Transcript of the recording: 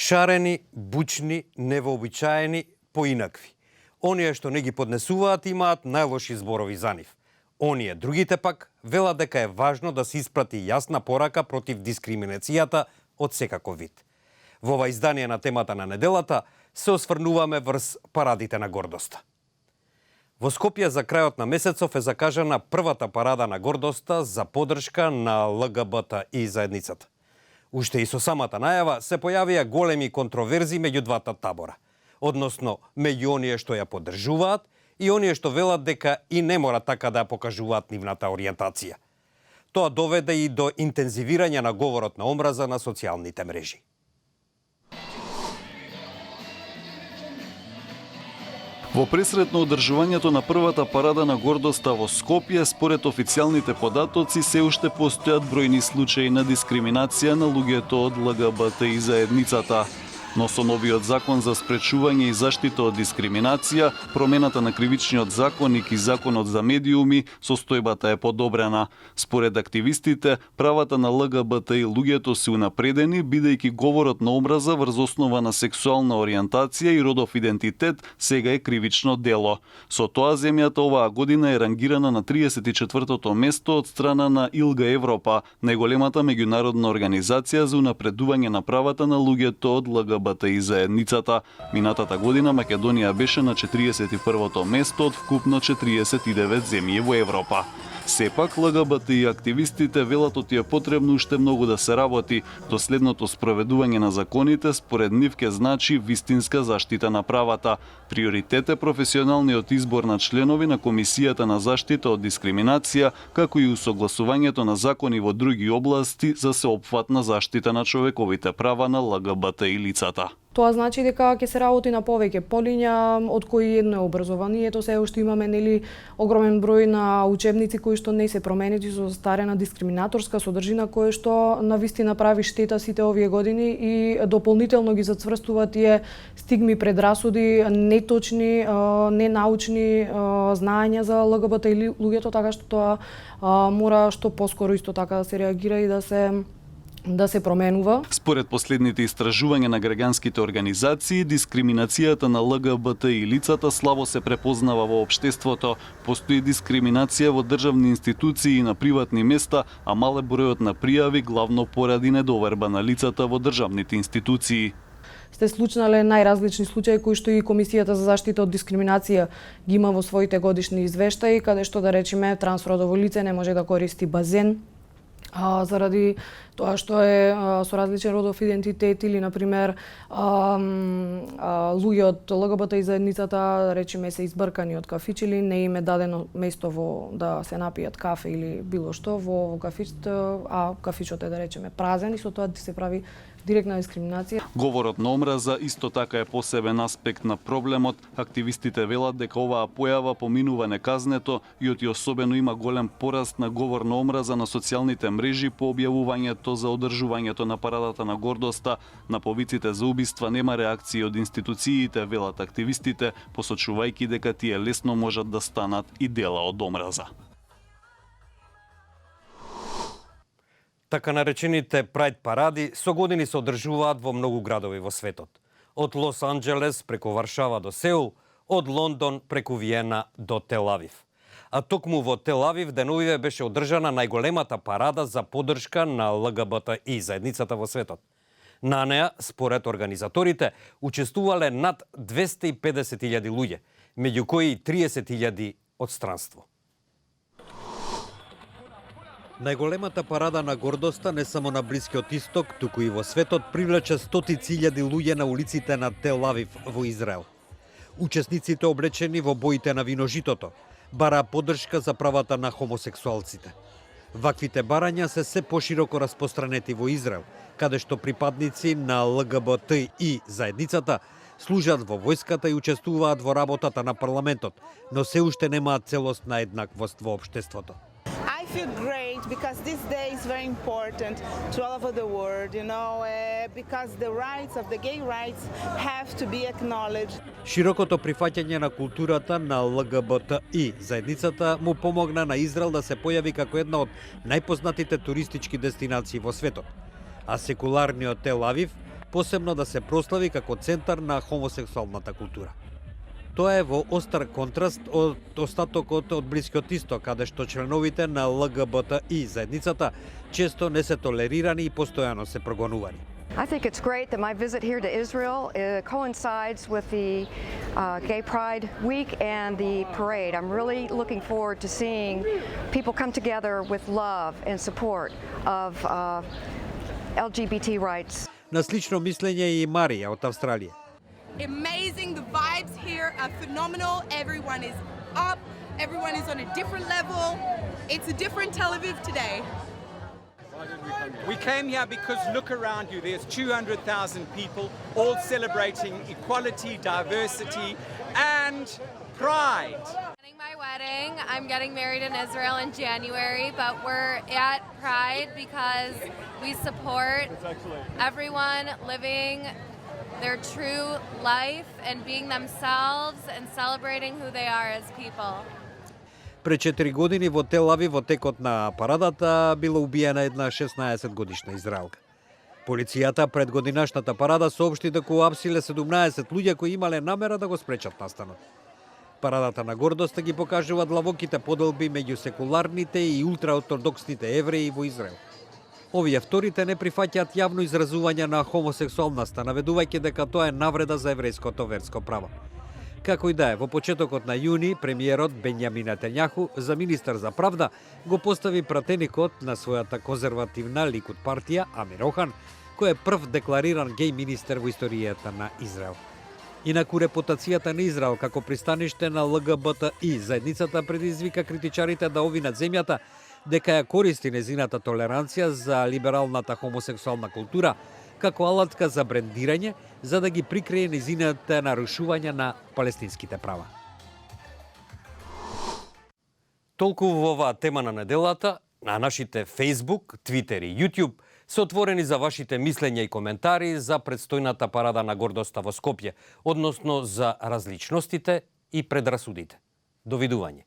Шарени, бучни, невообичаени, поинакви. Оние што не ги поднесуваат имаат најлоши зборови за нив. Оние другите пак велат дека е важно да се испрати јасна порака против дискриминацијата од секаков вид. Во ова издание на темата на неделата се осврнуваме врз парадите на гордоста. Во Скопје за крајот на месецов е закажана првата парада на гордоста за поддршка на ЛГБТ и заедницата. Уште и со самата најава се појавија големи контроверзи меѓу двата табора, односно меѓу оние што ја поддржуваат и оние што велат дека и не мора така да ја покажуваат нивната ориентација. Тоа доведе и до интензивирање на говорот на омраза на социјалните мрежи. Во пресрет на одржувањето на првата парада на гордоста во Скопје, според официјалните податоци, се уште постојат бројни случаи на дискриминација на луѓето од ЛГБТ и заедницата. Но со новиот закон за спречување и заштита од дискриминација, промената на кривичниот законник и законот за медиуми, состојбата е подобрена. Според активистите, правата на ЛГБТ и луѓето се унапредени, бидејќи говорот на омраза врз основа на сексуална ориентација и родов идентитет сега е кривично дело. Со тоа земјата оваа година е рангирана на 34-то место од страна на ИЛГА Европа, најголемата меѓународна организација за унапредување на правата на луѓето од ЛГБТ и заедницата. Минатата година Македонија беше на 41-то место од вкупно 49 земји во Европа. Сепак, ЛГБТ и активистите велат оти е потребно уште многу да се работи. Доследното спроведување на законите според нив ке значи вистинска заштита на правата. Приоритет е професионалниот избор на членови на Комисијата на заштита од дискриминација, како и усогласувањето на закони во други области за сеопфатна заштита на човековите права на ЛГБТ и лицата. Тоа значи дека ќе се работи на повеќе полиња, од кои едно е образованието. Се уште имаме огромен број на учебници кои што не се променети со старена дискриминаторска содржина, која што навистина прави штета сите овие години и дополнително ги зацврстува тие стигми, предрасуди, неточни, ненаучни знаења за ЛГБТ и луѓето, така што тоа мора што поскоро исто така да се реагира и да се променува. Според последните истражувања на граѓанските организации, дискриминацијата на ЛГБТ и лицата слабо се препознава во општеството. Постои дискриминација во државни институции и на приватни места, а мал е бројот на пријави главно поради недоверба на лицата во државните институции. Сте случнале најразлични случаи кои што и Комисијата за заштита од дискриминација ги има во своите годишни извештаи, каде што да речеме трансродово лице не може да користи базен заради тоа што е со различен родов идентитет или, например, луѓе од ЛГБТ и заедницата, речеме, се избркани од кафич или не им е дадено место во да се напијат кафе или било што во кафичето, а кафичот е, да речеме, празен и со тоа се прави директна дискриминација. Говорот на омраза исто така е посебен аспект на проблемот. Активистите велат дека оваа појава поминува неказнето и оти особено има голем пораст на говор на омраза на социјалните мрежи по објавувањето за одржувањето на парадата на гордоста. На повиците за убиства нема реакции од институциите, велат активистите, посочувајќи дека тие лесно можат да станат и дела од омраза. Така наречените Прайд паради со години се одржуваат во многу градови во светот. Од Лос Анџелес преку Варшава до Сеул, од Лондон преку Виена до Тел Авив. А токму во Тел Авив деновиве беше одржана најголемата парада за поддршка на ЛГБТ и заедницата во светот. На неа, според организаторите, учествувале над 250.000 луѓе, меѓу кои 30.000 од странство. Најголемата парада на гордоста не само на Блискиот Исток, туку и во светот привлече стотици илјади луѓе на улиците на Тел Авив во Израел. Учесниците облечени во боите на виножитото бараа поддршка за правата на хомосексуалците. Ваквите барања се пошироко распространети во Израел, каде што припадници на ЛГБТ и заедницата служат во војската и учествуваат во работата на парламентот, но се уште немаат целосна еднаквост во општеството. I feel great because this day is very important to all over the world, because the rights of the gay rights have to be acknowledged. Широкото прифаќање на културата на ЛГБТ и заедницата му помогна на Израел да се појави како една од најпознатите туристички дестинации во светот. А секуларниот Тел Авив посебно да се прослави како центар на хомосексуалната култура. Тоа е во остар контраст од остатокот од Блискиот Исток, каде што членовите на ЛГБТИ заедницата често не се толерирани и постојано се прогонувани. I think it's great that my visit here to Israel coincides with the Gay Pride Week and the parade. I'm really looking forward to seeing people come together with love and support of LGBT rights. На слично мислење и Марија од Австралија. Amazing. The vibes here are phenomenal. Everyone is up. Everyone is on a different level. It's a different Tel Aviv today. We came here because look around you. There's 200,000 people all celebrating equality, diversity, and pride. My wedding. I'm getting married in Israel in January, but we're at Pride because we support everyone living their true life and being themselves and celebrating who they are as people. Пред 4 години во Тел Авив во текот на парадата била убиена една 16-годишна израелка. Полицијата пред годинашната парада соопшти дека уапсиле 17 луѓе кои имале намера да го спречат настанот. Парадата на гордост ги покажува длабоките поделби меѓу секуларните и ултраортодоксните евреи во Израел. Овие вторите не прифаќаат јавно изразување на хомосексуалноста, наведувајќи дека тоа е навреда за еврејското верско право. Како и да е, во почетокот на јуни, премиерот Бенјамин Нетањаху за министар за правда го постави пратеникот на својата конзервативна Ликуд партија, Амир Охан, кој е прв деклариран геј министер во историјата на Израел. Инаку репутацијата на Израел како пристаниште на ЛГБТИ заедницата предизвика критичарите да овинат земјата дека ја користи незината толеранција за либералната хомосексуална култура како алатка за брендирање, за да ги прикрие незината нарушување на палестинските права. Толку во оваа тема на неделата, на нашите Facebook, Twitter и YouTube се отворени за вашите мислења и коментари за предстојната парада на гордоста во Скопје, односно за различностите и предрасудите. Довидување.